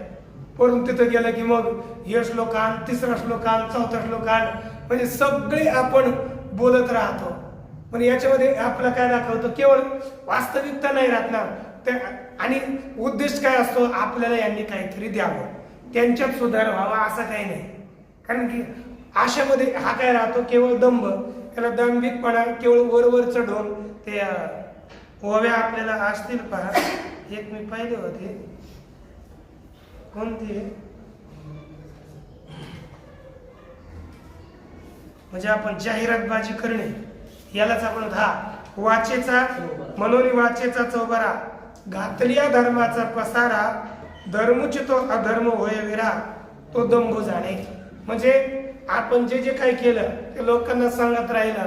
परंतु तिथं गेलं की मग हे श्लोकान, तिसरा श्लोकान, चौथा श्लोकान, म्हणजे सगळे आपण बोलत राहतो। म्हणजे याच्यामध्ये आपला काय दाखवतो, केवळ वास्तविकता नाही राहत ना, आणि उद्देश काय असतो, आपल्याला यांनी काहीतरी द्यावं, त्यांच्यात सुधार व्हावा, असं काही नाही। कारण की आशामध्ये हा काय राहतो, केवळ दंभ, त्याला दांभिकपणा, केवळ वर चढवून ते ओव्या आपल्याला असतील पहा, एक मी पाहिले होते, कोणते, म्हणजे आपण जाहिरातबाजी करणे यालाच आपण वाचेचा मनोनी वाचेचा चौबारा, घातलिया धर्माचा पसारा, धर्मुची तो अधर्म होय विरा तो दंभ जाणे. म्हणजे आपण जे जे काही केलं ते लोकांना सांगत राहिलं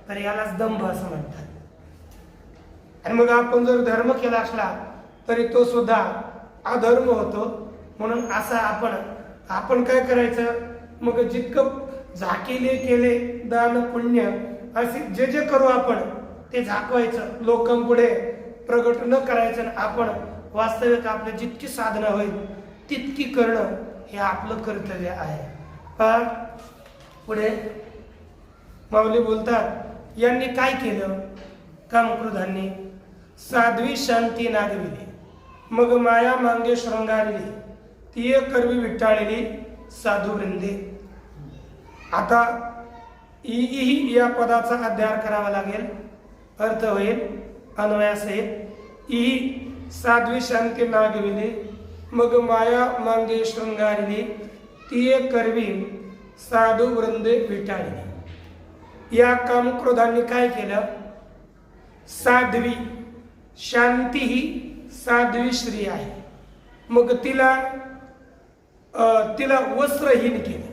तर यालाच दंभ असं म्हणतात. आणि मग आपण जर धर्म केला असला तरी तो सुद्धा अधर्म होतो. म्हणून असा आपण काय करायचं, मग जितकं झाकेले केले दान पुण्य असे जे जे करू आपण ते झाकवायचं, लोकांपुढे प्रगट न करायचं. आपण वास्तविक आपली जितकी साधना होईल तितकी करणं हे आपलं कर्तव्य आहे. पुढे माऊली बोलतात, यांनी काय केलं, कामक्रोधांनी साध्वी शांती नागविली, मग माया मांगे शृंगारली, ती करवी विटाळली साधू वृंदे. आता ही या पदाचा अध्ययन करावा लागेल. अर्थ होईल अन्वयासहित. ही साध्वी शांती नागविली, मग माया मांगे शृंगारली, ती करवी साधू वृंदे विटाळली. या कामक्रोधांनी काय केलं, साध्वी शांती ही साध्वी स्त्री आहे, मग तिला वस्त्रहीन केलं.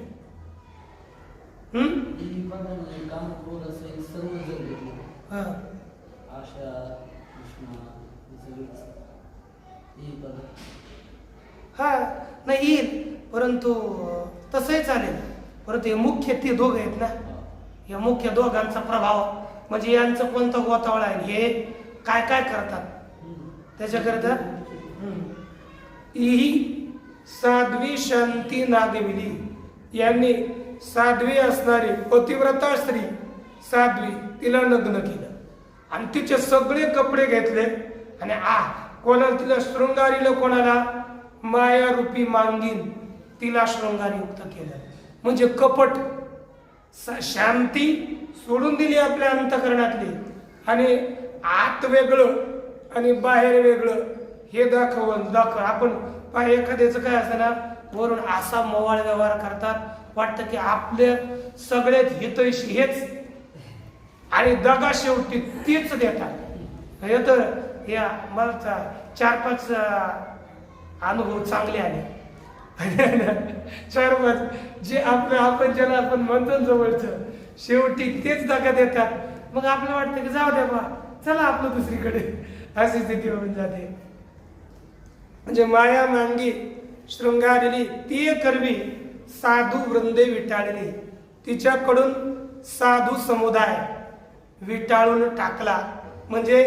हा नाही येईल, परंतु तसंही चालेल. परंतु हे मुख्य ते दोघ आहेत ना, या मुख्य दोघांचा प्रभाव म्हणजे यांचं कोणतं गोतावळ आहे, हे काय काय करतात त्याच्याकरता. ही साध्वी शांती नागविली, यांनी साध्वी असणारी पतिव्रता स्त्री साध्वी तिला लग्न केलं आणि तिचे सगळे कपडे घेतले आणि कोणाला तिला शृंगारीला, कोणाला माया रूपी मांगीन तिला शृंगारयुक्त केलं. म्हणजे कपट शांती सोडून दिली आपल्या अंतकरणातली आणि आत वेगळं आणि बाहेर वेगळं हे दाखव. आपण एखाद्याचं काय असतं ना, वरून असा मोवाळ व्यवहार करतात, वाटतं की आपले सगळ्यात हितैषी हेच आणि दगा शेवटी तीच देतात. हे तर या मला 4-5 अनुभव चांगले आले. 4-5 जे आपण ज्याला आपण म्हणतो जवळचं शेवटी तेच दगा देतात. मग आपल्याला वाटतं की जाऊ द्या बा, चला आपलं दुसरीकडे, अशी स्थिती होऊन जाते. म्हणजे माया मांगी शृंगारली, ती करवी साधू वृंदे विटाळली, तिच्याकडून साधू समुदाय विटाळून टाकला. म्हणजे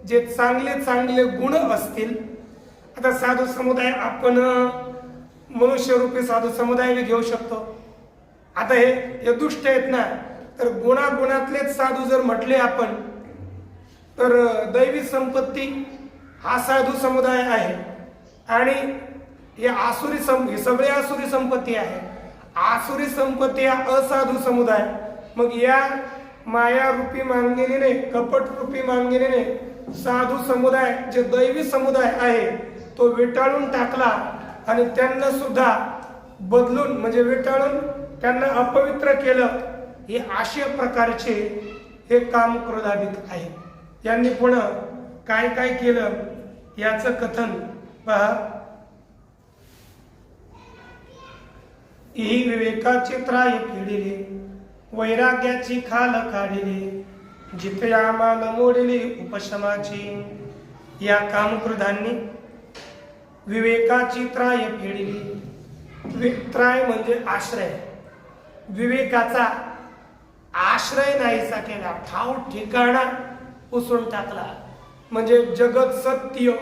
जे चांगले चांगले गुण असतील, आता साधू समुदाय आपण मनुष्यरूपी साधू समुदाय घेऊ शकतो. आता हे दुष्ट आहेत ना, तर गुणागुणातलेच साधू जर म्हटले आपण तर दैवी संपत्ती हा साधू समुदाय आहे आणि हे हे सगळे आसुरी संपत्ती आहे. आसुरी संपत्ती हा असाधू समुदाय. मग या माया रूपी मांगिनीने, कपट रूपी मांगिनीने साधू समुदाय जे दैवी समुदाय आहे तो विटाळून टाकला आणि त्यांना सुद्धा बदलून म्हणजे विटाळून त्यांना अपवित्र केलं. हे अशा प्रकारचे हे काम क्रोधाधिक आहे. यांनी पुन्हा काय काय केलं याचं कथन पहा. ही विवेकाची त्राय फेडिली, वैराग्याची खाल काढिली, जिथे आम्हाला मोडली उपशमाची. या कामक्रोधांनी विवेकाची त्राय फेडिली. त्राय म्हणजे आश्रय, विवेकाचा आश्रय नाहीसा केला, ठाव ठिकाणा पुसून टाकला. म्हणजे जगत सत्य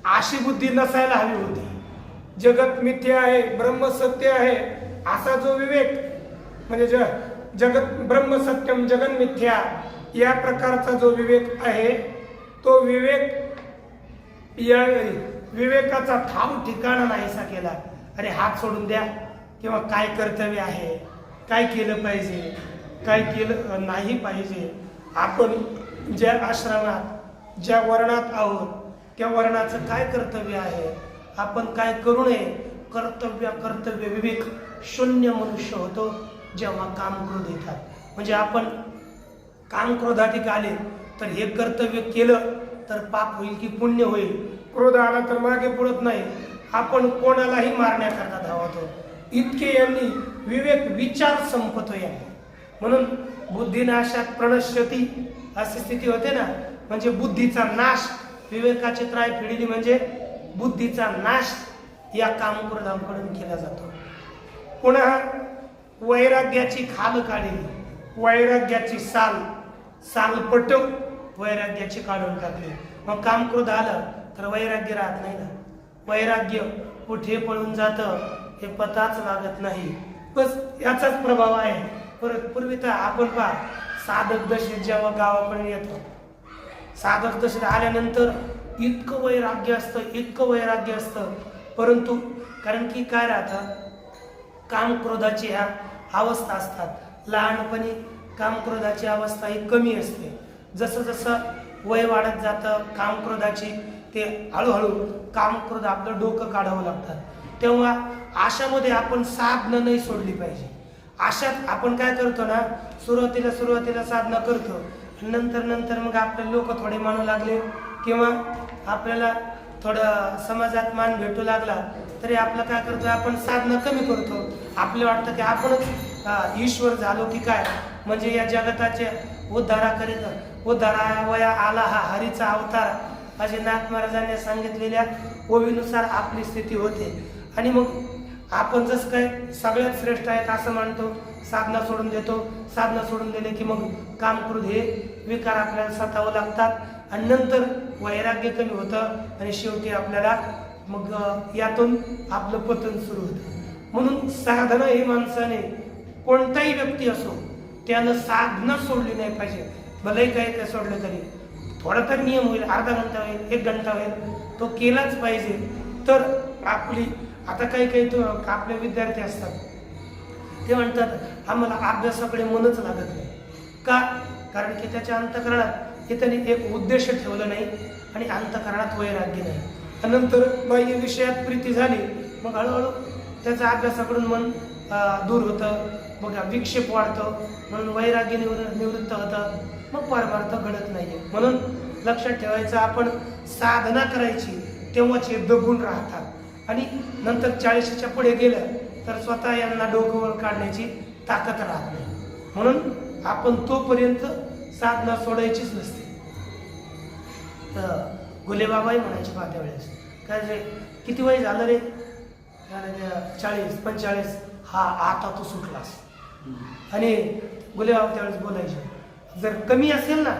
अशी बुद्धी नसायला हवी होती. जगत मिथ्या आहे, ब्रह्म सत्य आहे असा जो विवेक म्हणजे जगत ब्रह्म सत्यम जगन मिथ्या या प्रकारचा जो विवेक आहे तो या विवेकाचा ठाव ठिकाणा नाहीसा केला. अरे हात सोडून द्या, किंवा काय कर्तव्य आहे, काय केलं पाहिजे, काय केलं नाही पाहिजे. आपण ज्या आश्रमात ज्या वर्णात आहोत त्या वर्णाचं काय कर्तव्य आहे, आपण काय करू नये. कर्तव्य विवेक शून्य मनुष्य होतो जेव्हा काम क्रोध येतात. म्हणजे आपण काम क्रोधाधिक आले तर हे कर्तव्य केलं तर पाप होईल की पुण्य होईल. क्रोध आला तर मागे पडत नाही, आपण कोणालाही मारण्याकरता धावतो. इतके यांनी विवेक विचार संपतो यांनी. म्हणून बुद्धिनाशात प्रणश्यती अशी स्थिती होते ना, म्हणजे बुद्धीचा नाश. विवेकाची त्राय फिरली म्हणजे बुद्धीचा नाश या कामक्रोधांकडून केला जातो. पुन्हा वैराग्याची खाल काढली, वैराग्याची साल पटव वैराग्याची काढून टाकली. मग कामक्रोध आलं तर वैराग्य राहत नाही ना. वैराग्य कुठे पळून जातं हे पताच लागत नाही. बस याचाच प्रभाव आहे. परत पूर्वी तर आपण पहा, साधक दशेत जेव्हा गावाकडे येतो, साधक दशेत आल्यानंतर इतकं वैराग्य असतं. परंतु कारण की काय राहतं, कामक्रोधाची ह्या अवस्था असतात. लहानपणी कामक्रोधाची अवस्था ही कमी असते. जसं जसं वय वाढत जातं कामक्रोधाची, ते हळूहळू कामक्रोध आपलं डोकं काढावं लागतात. तेव्हा अशामध्ये आपण साधनं नाही सोडली पाहिजे. अशात आपण काय करतो ना, सुरुवातीला साधना करतो, नंतर मग आपले लोक थोडे मानू लागले किंवा आपल्याला थोडं समाजात मान भेटू लागला तरी आपलं काय करतो, आपण साधना कमी करतो. आपलं वाटतं की आपणच ईश्वर झालो की काय, म्हणजे या जगताचे उद्धारावया आला हा हरीचा अवतार, असे नाथ महाराजांनी सांगितलेल्या ओवीनुसार आपली स्थिती होते. आणि मग आपण जसं काय सगळ्यात श्रेष्ठ आहेत असं मानतो, साधना सोडून देतो. साधना सोडून दिले की मग कामक्रोध हे विकार आपल्याला सतावं लागतात आणि नंतर वैराग्य कमी होतं आणि शेवटी आपल्याला मग यातून आपलं पतन सुरू होतं. म्हणून साधना ही माणसाने, कोणताही व्यक्ती असो, त्यानं साधना सोडली नाही पाहिजे. भलेही काही सोडलं तरी थोडा तर नियम होईल, अर्धा घंटा होईल, 1 घंटा होईल, तो केलाच पाहिजे. तर आपली आता काही तो आपले विद्यार्थी असतात, ते म्हणतात आम्हाला अभ्यासाकडे मनच लागत नाही. का? कारण की त्याच्या अंतःकरणात हे त्यांनी एक उद्देश ठेवलं नाही आणि अंतःकरणात वैराग्य नाही. नंतर बाह्य विषयात प्रीती झाली, मग हळूहळू त्याचा अभ्यासाकडून मन दूर होतं, मग विक्षेप वाढतो, म्हणून वैराग्य निवृत्त होतं, मग परमार्थ घडत नाही. म्हणून लक्षात ठेवायचं, आपण साधना करायची तेव्हाच हे दबून राहतात आणि नंतर 40च्या पुढे गेलं तर स्वतः यांना डोकं वर काढण्याची ताकद राहत नाही. म्हणून आपण तोपर्यंत साधना सोडायचीच नसते. तर गुलेबाबाई म्हणायची पहा त्यावेळेस, काय रे किती वय झालं रे? 40-45. हा आता तू सुटलास. आणि गुलेबाबा त्यावेळेस बोलायचे, जर कमी असेल ना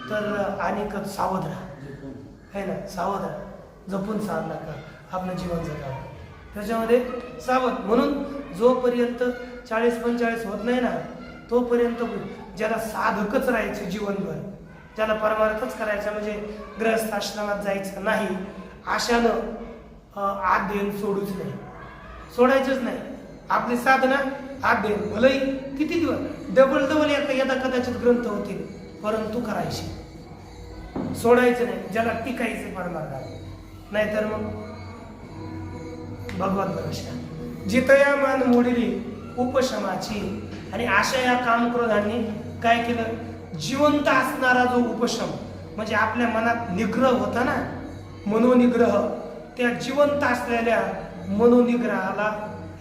तर अनेकच सावध राहा, है ना, सावध राहा, जपून साधना कर, आपलं जीवन जगावं त्याच्यामध्ये सावध. म्हणून जोपर्यंत 40-45 होत नाही ना तोपर्यंत ज्याला साधकच राहायचं जीवनभर, त्याला परमार्थच करायचा, म्हणजे गृहस्थ आश्रमात जायचं नाही, अशानं अध्ययन सोडायचंच नाही. आपली साधना अध्ययन, भलंही किती दिवस डबल यदा कदाचित ग्रंथ होतील, परंतु करायची, सोडायचं नाही. ज्याला टिकायचे परमार्गात, नाहीतर मग भगवत भरोशा. जितया मान मोडली उपशमाची. आणि अशा या कामक्रोधांनी काय केलं, जिवंत असणारा जो उपशम, म्हणजे आपल्या मनात निग्रह होता ना, मनोनिग्रह, त्या जिवंत असलेल्या मनोनिग्रहाला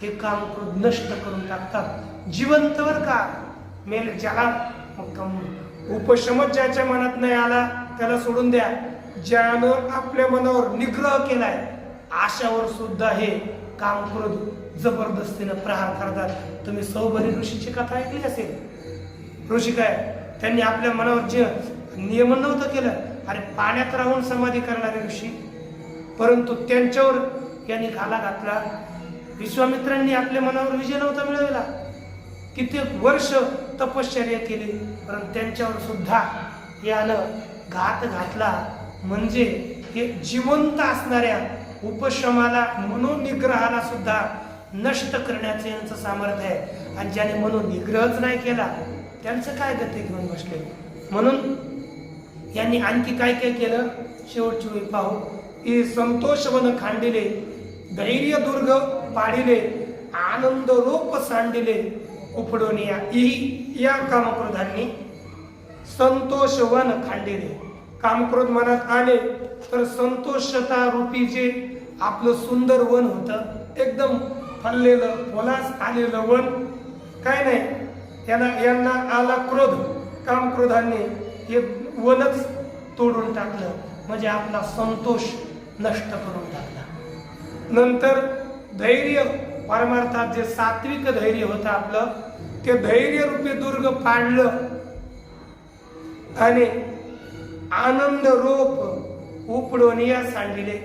हे कामक्रोध नष्ट करून टाकतात. जिवंतवर का मेल, ज्याला उपशमच ज्याच्या मनात नाही आला त्याला सोडून द्या. ज्यानं आपल्या मनावर निग्रह केलाय अशावर सुद्धा हे कामक्रोध जबरदस्तीनं प्रहार करतात. तुम्ही सौभरी ऋषीची कथा ऐकली असेल. ऋषी काय, त्यांनी आपल्या मनावर जे नियमन नव्हतं केलं, अरे पाण्यात राहून समाधी करणारे ऋषी, परंतु त्यांच्यावर यांनी घाला घातला. विश्वामित्रांनी आपल्या मनावर विजय नव्हता मिळवला, कित्येक वर्ष तपश्चर्या केली, परंतु त्यांच्यावर सुद्धा यानं घात घातला. म्हणजे हे जिवंत असणाऱ्या उपशमाला, मनोनिग्रहाला सुद्धा नष्ट करण्याचं यांचं सामर्थ्य आहे. आणि ज्याने मनोनिग्रहच नाही केला त्यांचं काय गती घेऊन बसले. म्हणून यांनी आणखी काय काय केलं, शेवटची वेळी पाहू. ही संतोष वन खांडिले, धैर्य दुर्ग पाडिले, आनंद रोप सांडिले, उपडून या कामक्रोधांनी संतोष वन खांडिले. कामक्रोध मनात आले तर संतोषता रूपी जे आपलं सुंदर वन होतं, एकदम फललेलं फुलास आलेलं वन, काय नाही यांना आला क्रोध, कामक्रोधाने हे वनच तोडून टाकलं, म्हणजे आपला संतोष नष्ट करून टाकला. नंतर धैर्य, परमार्थात जे सात्विक धैर्य होतं आपलं, ते धैर्य रूपी दुर्ग पाडलं आणि आनंद रोप उपडून या सांडले.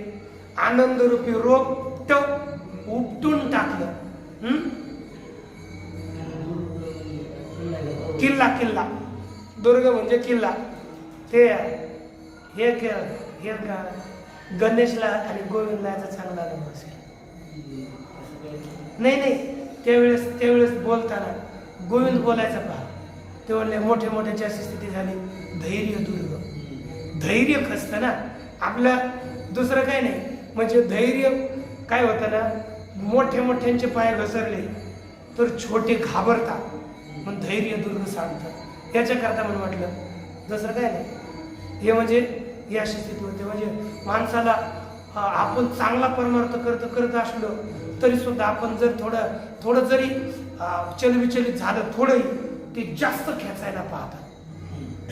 आनंद रूपी रोप उपटून टाकलं. किल्ला, किल्ला दुर्ग म्हणजे किल्ला. ते हे गणेशला आणि गोविंदला याचा चांगला अनुभव असेल. नाही त्यावेळेस बोलताना गोविंद बोलायचा पहा, ते म्हणले मोठे मोठ्याची अशी स्थिती झाली, धैर्य दुर्ग. धैर्य खसतं ना आपलं, दुसरं काय नाही. म्हणजे धैर्य काय होतं ना, मोठे मोठ्यांचे पाय घसरले तर छोटे घाबरतात, मग धैर्य दुर्ग सांगतात. याच्याकरता म्हणून म्हटलं, दुसरं काय नाही. हे म्हणजे ही अशी स्थिती होते. म्हणजे माणसाला आपण चांगला परमार्थ करत असलो तरी सुद्धा आपण जर थोडं जरी चलविचलित झालं थोडंही, ते जास्त खेचायला पाहतात,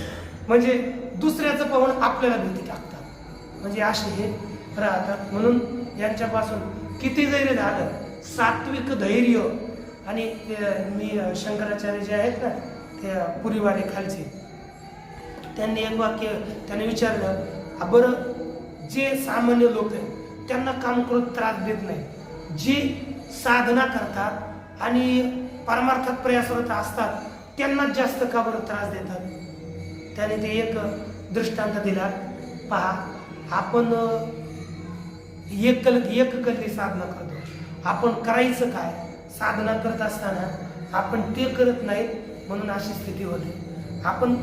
म्हणजे दुसऱ्याचं पाहून आपल्याला भीती टाकतात, म्हणजे असे हे राहतात. म्हणून यांच्यापासून किती जरी झालं, सात्विक धैर्य. आणि मी शंकराचार्य जे आहेत ना, ते पुरीवाले खालचे, त्यांनी एक वाक्य त्याने विचारलं, बरं जे सामान्य लोक आहेत त्यांना कामक्रोध त्रास देत नाही, जे साधना करतात आणि परमार्थात प्रयासरत असतात त्यांना जास्त का बरं त्रास देतात? त्याने ते एक दृष्टांत दिला. पहा, आपण एक कल्ली साधना करतो, आपण करायचं काय? साधना करत असताना आपण ते करत नाहीत, म्हणून अशी स्थिती होते. आपण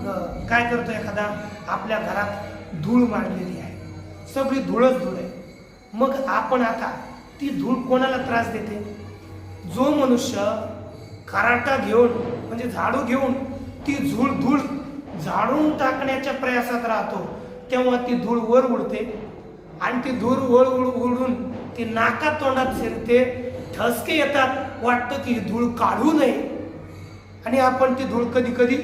काय करतो, एखादा आपल्या घरात धूळ मांडलेली आहे, सगळी धूळच धूळ आहे, मग आपण आता ती धूळ कोणाला त्रास देते? जो मनुष्य खराटा घेऊन म्हणजे झाडू घेऊन ती धूळ झाडून टाकण्याच्या प्रयासात राहतो, तेव्हा ती धूळ वर उडते आणि ती धूळ वर उडून ती नाका तोंडात शिरते, ठसके येतात, वाटतं की धूळ काढू नये, आणि आपण ती धूळ कधी कधी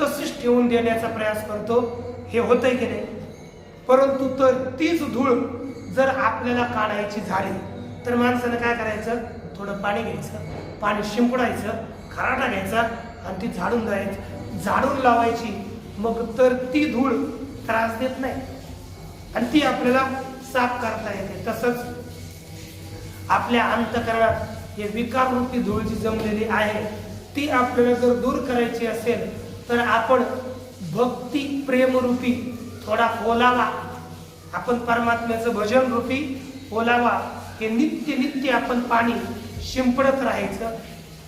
तशीच ठेवून देण्याचा प्रयास करतो. हे होतंय की नाही? परंतु तर तीच धूळ जर आपल्याला काढायची झाली तर माणसानं काय करायचं? थोडं पाणी घ्यायचं, पाणी शिंपडायचं, खराटा घ्यायचा आणि ती झाडून लावायची, मग तर ती धूळ त्रास देत नाही आणि ती आपल्याला साफ करता येते. तसंच आपल्या अंतःकरणात हे विकाररूपी धूळ जी जमलेली आहे ती आपल्याला जर दूर करायची असेल तर आपण भक्ती प्रेमरूपी थोडा ओलावा, आपण परमात्म्याचं भजन रूपी ओलावा हे नित्य आपण पाणी शिंपडत राहायचं.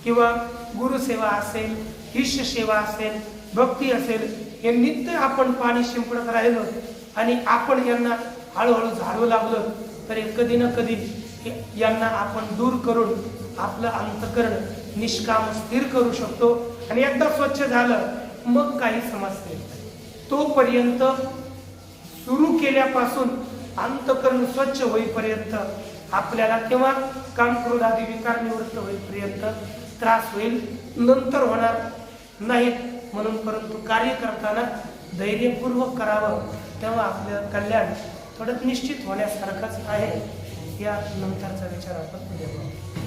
किंवा गुरुसेवा असेल, शिष्य सेवा असेल, भक्ती असेल, हे नित्य आपण पाणी शिंपडत राहिलो आणि आपण यांना हळूहळू झाडू लागलो तर कधी ना कधी यांना आपण दूर करून आपलं अंतःकरण निष्काम स्थिर करू शकतो. आणि एकदा स्वच्छ झालं मग काही समजते. तोपर्यंत सुरू केल्यापासून अंतःकरण स्वच्छ होईपर्यंत आपल्याला किंवा कामक्रोध आदी विकार निवृत्त होईपर्यंत त्रास होईल, नंतर होणार नाहीत. म्हणून परंतु कार्य करताना धैर्यपूर्वक करावं, तेव्हा आपलं कल्याण थोडं निश्चित होण्यासारखंच आहे. या नंतरचा विचार आपण उद्या करू.